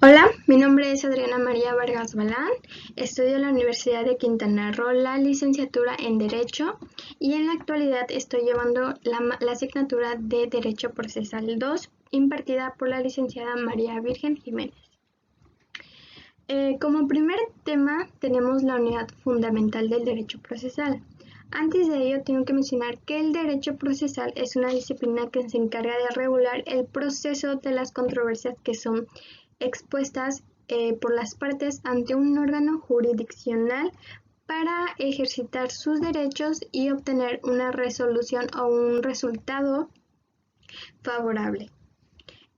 Hola, mi nombre es Adriana María Vargas Balán, estudio en la Universidad de Quintana Roo la licenciatura en Derecho y en la actualidad estoy llevando la asignatura de Derecho Procesal 2 impartida por la licenciada María Virgen Jiménez. Como primer tema tenemos la unidad fundamental del derecho procesal. Antes de ello tengo que mencionar que el derecho procesal es una disciplina que se encarga de regular el proceso de las controversias que son expuestas por las partes ante un órgano jurisdiccional para ejercitar sus derechos y obtener una resolución o un resultado favorable.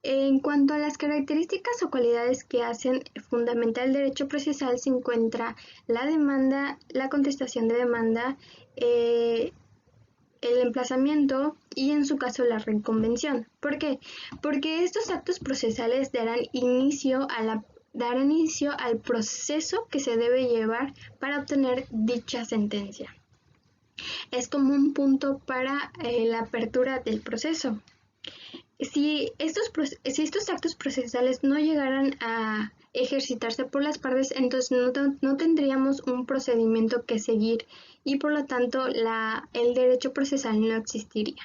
En cuanto a las características o cualidades que hacen fundamental el derecho procesal, se encuentra la demanda, la contestación de demanda, el emplazamiento y en su caso la reconvención. ¿Por qué? Porque estos actos procesales darán inicio al proceso que se debe llevar para obtener dicha sentencia. Es como un punto para la apertura del proceso. Si estos actos procesales no llegaran a ejercitarse por las partes, entonces no tendríamos un procedimiento que seguir y por lo tanto el derecho procesal no existiría.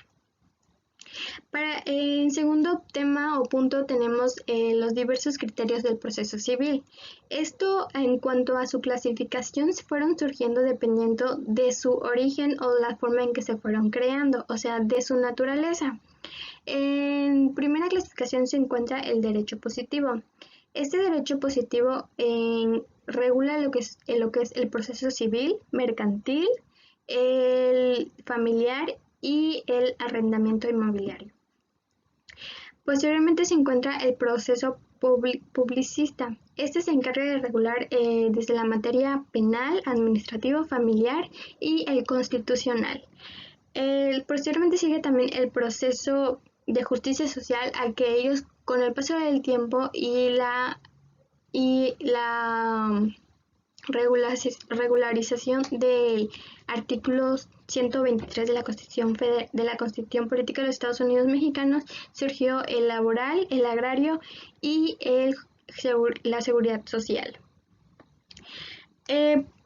En segundo tema o punto tenemos los diversos criterios del proceso civil. Esto en cuanto a su clasificación fueron surgiendo dependiendo de su origen o la forma en que se fueron creando, o sea, de su naturaleza. En primera clasificación se encuentra el derecho positivo. Este derecho positivo regula lo que es el proceso civil, mercantil, el familiar y el arrendamiento inmobiliario. Posteriormente se encuentra el proceso publicista. Este se encarga de regular desde la materia penal, administrativo, familiar y el constitucional. Posteriormente sigue también el proceso de justicia social, a que ellos con el paso del tiempo y la regularización del artículo 123 de la Constitución Política de los Estados Unidos Mexicanos surgió el laboral, el agrario y la seguridad social.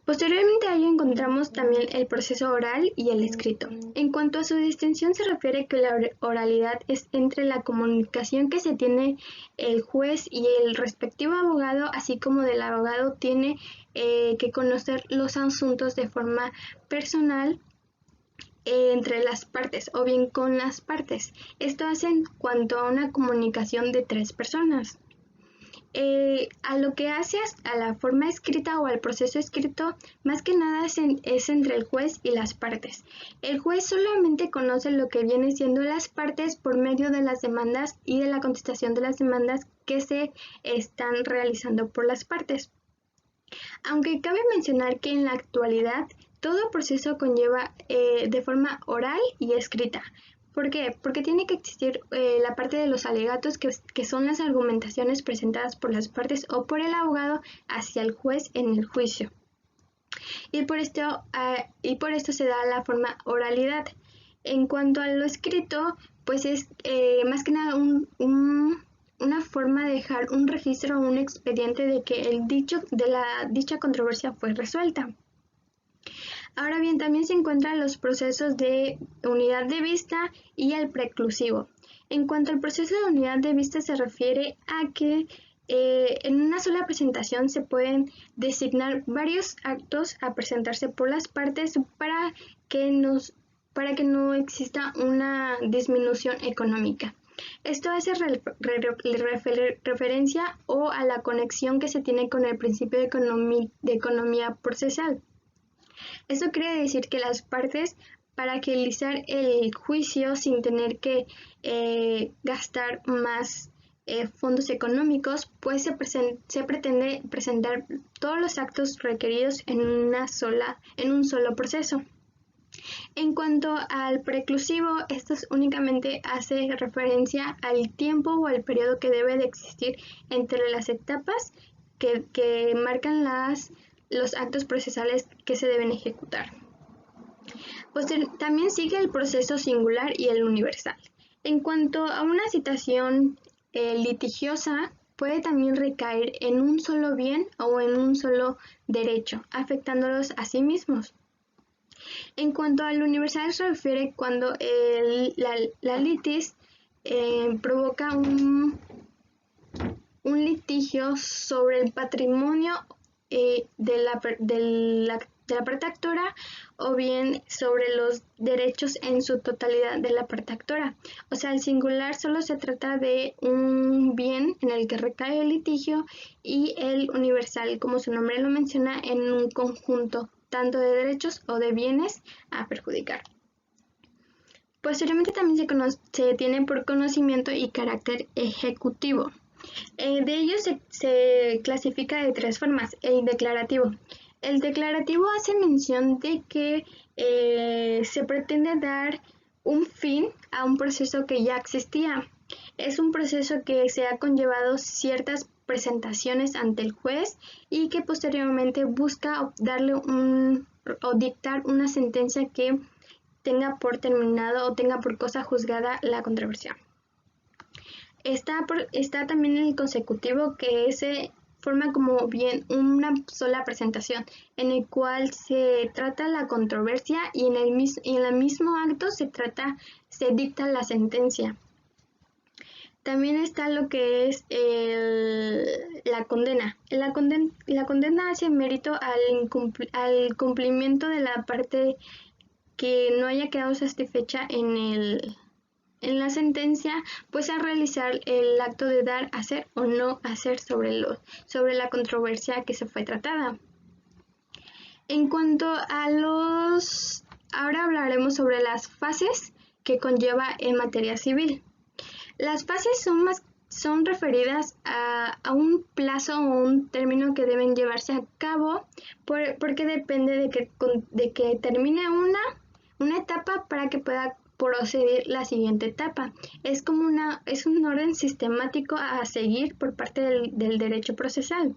Posteriormente a ello encontramos también el proceso oral y el escrito. En cuanto a su distinción se refiere que la oralidad es entre la comunicación que se tiene el juez y el respectivo abogado, así como del abogado tiene que conocer los asuntos de forma personal entre las partes o bien con las partes. Esto hace en cuanto a una comunicación de tres personas. A lo que hace a la forma escrita o al proceso escrito, más que nada es entre el juez y las partes. El juez solamente conoce lo que viene siendo las partes por medio de las demandas y de la contestación de las demandas que se están realizando por las partes. Aunque cabe mencionar que en la actualidad todo proceso conlleva de forma oral y escrita. ¿Por qué? Porque tiene que existir la parte de los alegatos, que son las argumentaciones presentadas por las partes o por el abogado hacia el juez en el juicio. Y por esto se da la forma oralidad. En cuanto a lo escrito, pues es más que nada una forma de dejar un registro o un expediente de que dicha controversia fue resuelta. Ahora bien, también se encuentran los procesos de unidad de vista y el preclusivo. En cuanto al proceso de unidad de vista se refiere a que en una sola presentación se pueden designar varios actos a presentarse por las partes para que no exista una disminución económica. Esto hace referencia o a la conexión que se tiene con el principio de economía procesal. Esto quiere decir que las partes, para agilizar el juicio sin tener que gastar más fondos económicos, pues se pretende presentar todos los actos requeridos en un solo proceso. En cuanto al preclusivo, esto únicamente hace referencia al tiempo o al periodo que debe de existir entre las etapas que marcan los actos procesales que se deben ejecutar. También sigue el proceso singular y el universal. En cuanto a una citación litigiosa, puede también recaer en un solo bien o en un solo derecho, afectándolos a sí mismos. En cuanto al universal se refiere cuando la litis provoca un litigio sobre el patrimonio de la parte actora o bien sobre los derechos en su totalidad de la parte actora. O sea, el singular solo se trata de un bien en el que recae el litigio y el universal, como su nombre lo menciona, en un conjunto tanto de derechos o de bienes a perjudicar. Posteriormente también se tiene por conocimiento y carácter ejecutivo. De ellos se clasifica de tres formas. El declarativo. El declarativo hace mención de que se pretende dar un fin a un proceso que ya existía. Es un proceso que se ha conllevado ciertas presentaciones ante el juez y que posteriormente busca darle o dictar una sentencia que tenga por terminado o tenga por cosa juzgada la controversia. Está también el consecutivo, que se forma como bien una sola presentación, en el cual se trata la controversia y en el mismo acto se dicta la sentencia. También está lo que es la condena. La condena hace mérito al cumplimiento de la parte que no haya quedado satisfecha en la sentencia, pues a realizar el acto de dar, hacer o no hacer sobre la controversia que se fue tratada. En cuanto a ahora hablaremos sobre las fases que conlleva en materia civil. Las fases son referidas a un plazo o un término que deben llevarse a cabo porque depende de que termine una etapa para que pueda proceder la siguiente etapa. Es un orden sistemático a seguir por parte del derecho procesal.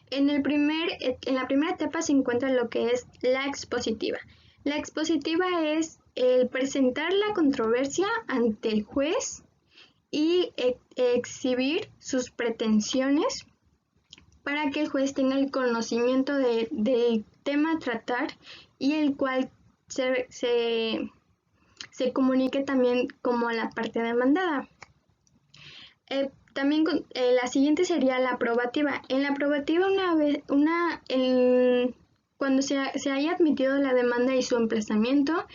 En la primera etapa se encuentra lo que es la expositiva. La expositiva es el presentar la controversia ante el juez y exhibir sus pretensiones para que el juez tenga el conocimiento del tema a tratar y el cual se comunique también como la parte demandada. También la siguiente sería la aprobativa. En la aprobativa, cuando se haya admitido la demanda y su emplazamiento,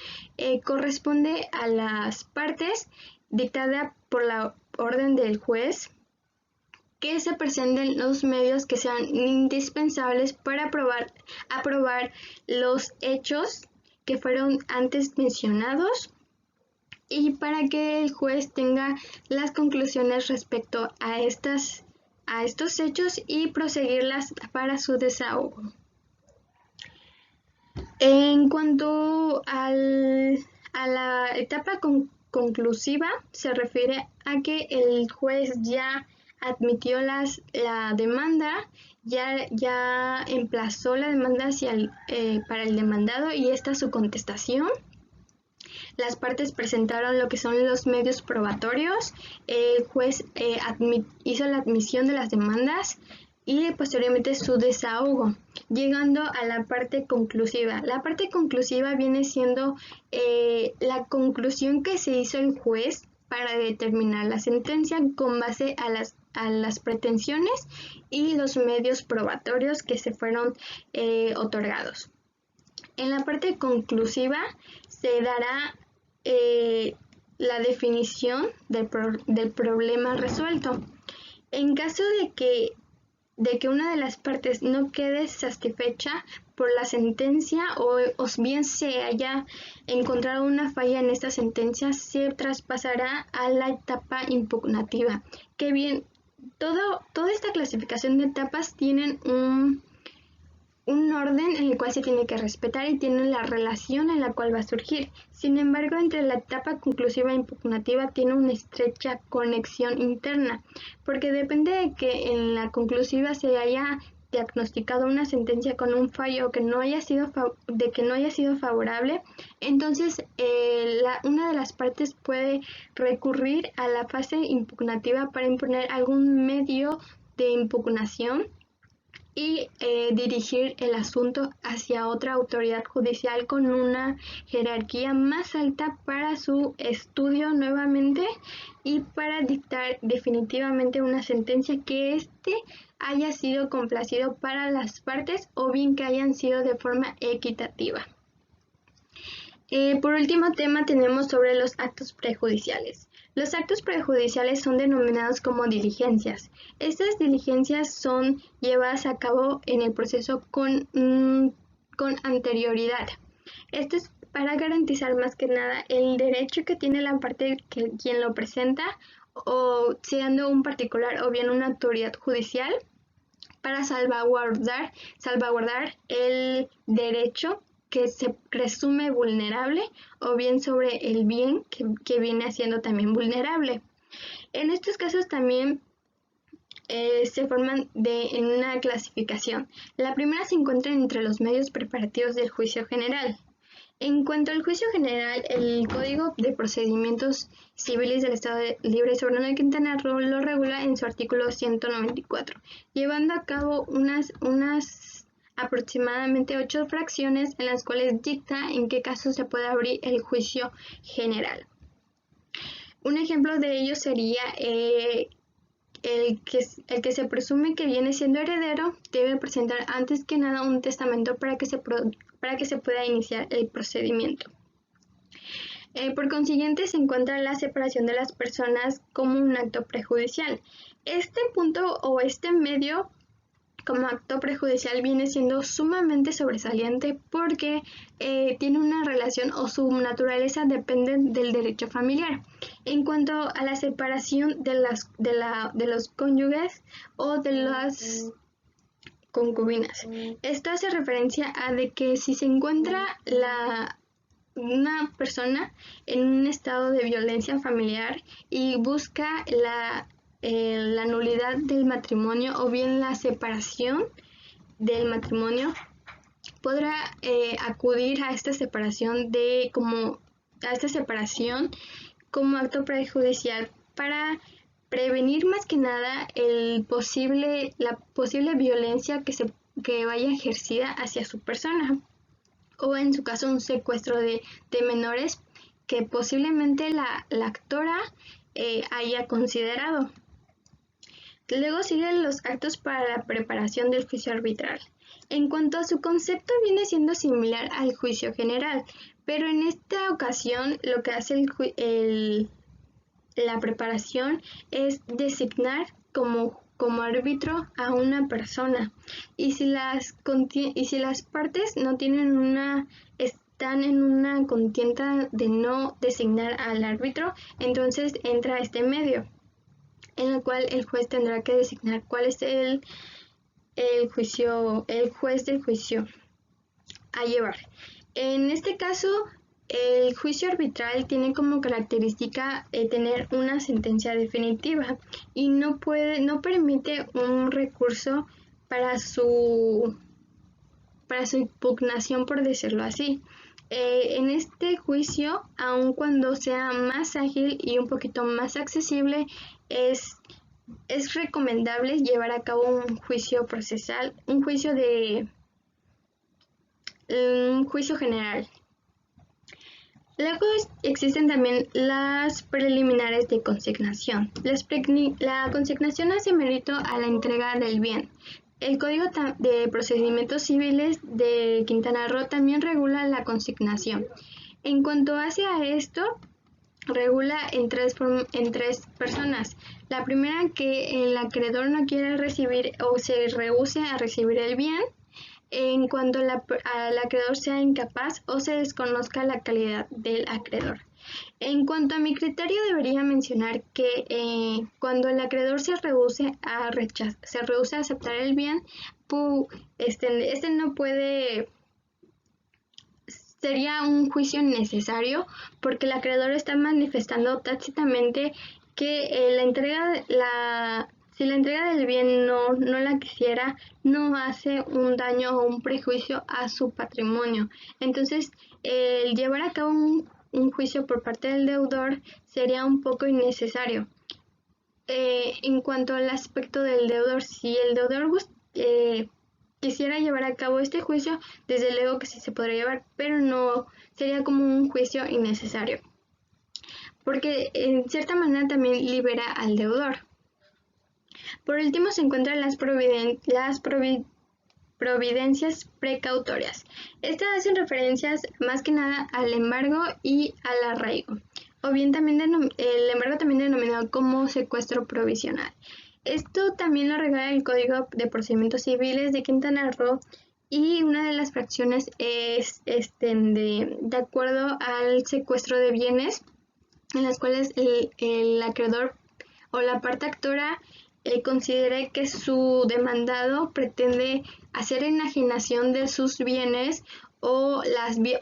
corresponde a las partes dictada por la orden del juez que se presenten los medios que sean indispensables para aprobar los hechos que fueron antes mencionados y para que el juez tenga las conclusiones respecto a estos hechos y proseguirlas para su desahogo. En cuanto a la etapa conclusiva, se refiere a que el juez ya admitió la demanda, ya emplazó la demanda para el demandado y esta su contestación. Las partes presentaron lo que son los medios probatorios, el juez hizo la admisión de las demandas y posteriormente su desahogo, llegando a la parte conclusiva. La parte conclusiva viene siendo la conclusión que se hizo el juez para determinar la sentencia con base a las pretensiones y los medios probatorios que se fueron otorgados. En la parte conclusiva se dará la definición del problema resuelto. En caso de que una de las partes no quede satisfecha por la sentencia o bien se haya encontrado una falla en esta sentencia, se traspasará a la etapa impugnativa. Que bien, toda esta clasificación de etapas tienen un orden en el cual se tiene que respetar y tiene la relación en la cual va a surgir. Sin embargo, entre la etapa conclusiva e impugnativa tiene una estrecha conexión interna, porque depende de que en la conclusiva se haya diagnosticado una sentencia con un fallo que no haya sido favorable, entonces una de las partes puede recurrir a la fase impugnativa para imponer algún medio de impugnación y dirigir el asunto hacia otra autoridad judicial con una jerarquía más alta para su estudio nuevamente y para dictar definitivamente una sentencia que haya sido complacido para las partes o bien que hayan sido de forma equitativa. Por último tema tenemos sobre los actos prejudiciales. Los actos prejudiciales son denominados como diligencias. Estas diligencias son llevadas a cabo en el proceso con anterioridad. Esto es para garantizar más que nada el derecho que tiene la parte quien lo presenta, o siendo un particular o bien una autoridad judicial, para salvaguardar el derecho que se presume vulnerable o bien sobre el bien que viene siendo también vulnerable. En estos casos también se forman en una clasificación. La primera se encuentra entre los medios preparativos del juicio general. En cuanto al juicio general, el Código de Procedimientos Civiles del Estado Libre y Soberano de Quintana Roo lo regula en su artículo 194, llevando a cabo unas aproximadamente 8 fracciones en las cuales dicta en qué casos se puede abrir el juicio general. Un ejemplo de ello sería el que se presume que viene siendo heredero debe presentar antes que nada un testamento para que se pueda iniciar el procedimiento. Por consiguiente, se encuentra la separación de las personas como un acto prejudicial. Este punto o este medio como acto prejudicial viene siendo sumamente sobresaliente porque tiene una relación o su naturaleza depende del derecho familiar. En cuanto a la separación de los cónyuges o de las concubinas, esto hace referencia a de que si se encuentra una persona en un estado de violencia familiar y busca la nulidad del matrimonio o bien la separación del matrimonio, podrá acudir a esta separación como acto prejudicial para prevenir más que nada la posible violencia que vaya ejercida hacia su persona, o en su caso un secuestro de menores que posiblemente la actora haya considerado. Luego siguen los actos para la preparación del juicio arbitral. En cuanto a su concepto, viene siendo similar al juicio general, pero en esta ocasión lo que hace la preparación es designar como árbitro a una persona, y si las partes no están en una contienda de no designar al árbitro, entonces entra este medio, en el cual el juez tendrá que designar cuál es el juez del juicio a llevar. En este caso, el juicio arbitral tiene como característica tener una sentencia definitiva y no permite un recurso para su impugnación, por decirlo así. En este juicio, aun cuando sea más ágil y un poquito más accesible, es recomendable llevar a cabo un juicio procesal, un juicio general. Luego existen también las preliminares de consignación. La consignación hace mérito a la entrega del bien. El Código de Procedimientos Civiles de Quintana Roo también regula la consignación. En cuanto hace a esto, regula en tres personas. La primera, que el acreedor no quiere recibir o se rehúse a recibir el bien en cuanto al acreedor sea incapaz o se desconozca la calidad del acreedor. En cuanto a mi criterio, debería mencionar que cuando el acreedor se rehúse a aceptar el bien, no puede, sería un juicio necesario porque el acreedor está manifestando tácitamente que la entrega Si la entrega del bien no la quisiera, no hace un daño o un prejuicio a su patrimonio. Entonces, el llevar a cabo un juicio por parte del deudor sería un poco innecesario. En cuanto al aspecto del deudor, si el deudor quisiera llevar a cabo este juicio, desde luego que sí se podría llevar, pero no sería como un juicio innecesario, porque en cierta manera también libera al deudor. Por último se encuentran las providencias precautorias. Estas hacen referencias más que nada al embargo y al arraigo, o bien también el embargo también denominado como secuestro provisional. Esto también lo regula el Código de Procedimientos Civiles de Quintana Roo, y una de las fracciones es de acuerdo al secuestro de bienes, en las cuales el acreedor o la parte actora considere que su demandado pretende hacer enajenación de sus bienes o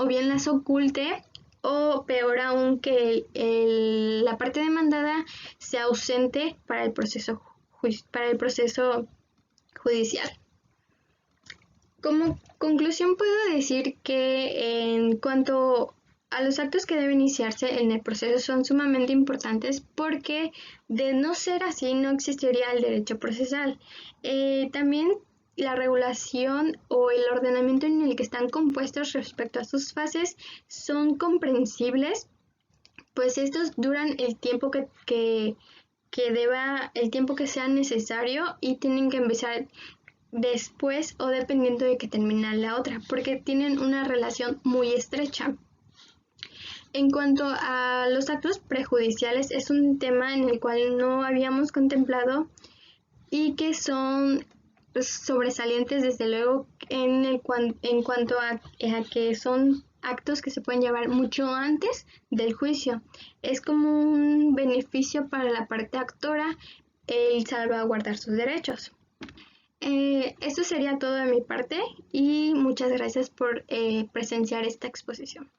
bien las oculte, o peor aún que la parte demandada sea ausente para el proceso judicial. Como conclusión puedo decir que en cuanto a los actos que deben iniciarse en el proceso son sumamente importantes, porque de no ser así no existiría el derecho procesal. También la regulación o el ordenamiento en el que están compuestos respecto a sus fases son comprensibles, pues estos duran el tiempo el tiempo que sea necesario, y tienen que empezar después o dependiendo de que termine la otra, porque tienen una relación muy estrecha. En cuanto a los actos prejudiciales, es un tema en el cual no habíamos contemplado y que son sobresalientes, desde luego, en cuanto a que son actos que se pueden llevar mucho antes del juicio. Es como un beneficio para la parte actora el salvaguardar sus derechos. Esto sería todo de mi parte, y muchas gracias por presenciar esta exposición.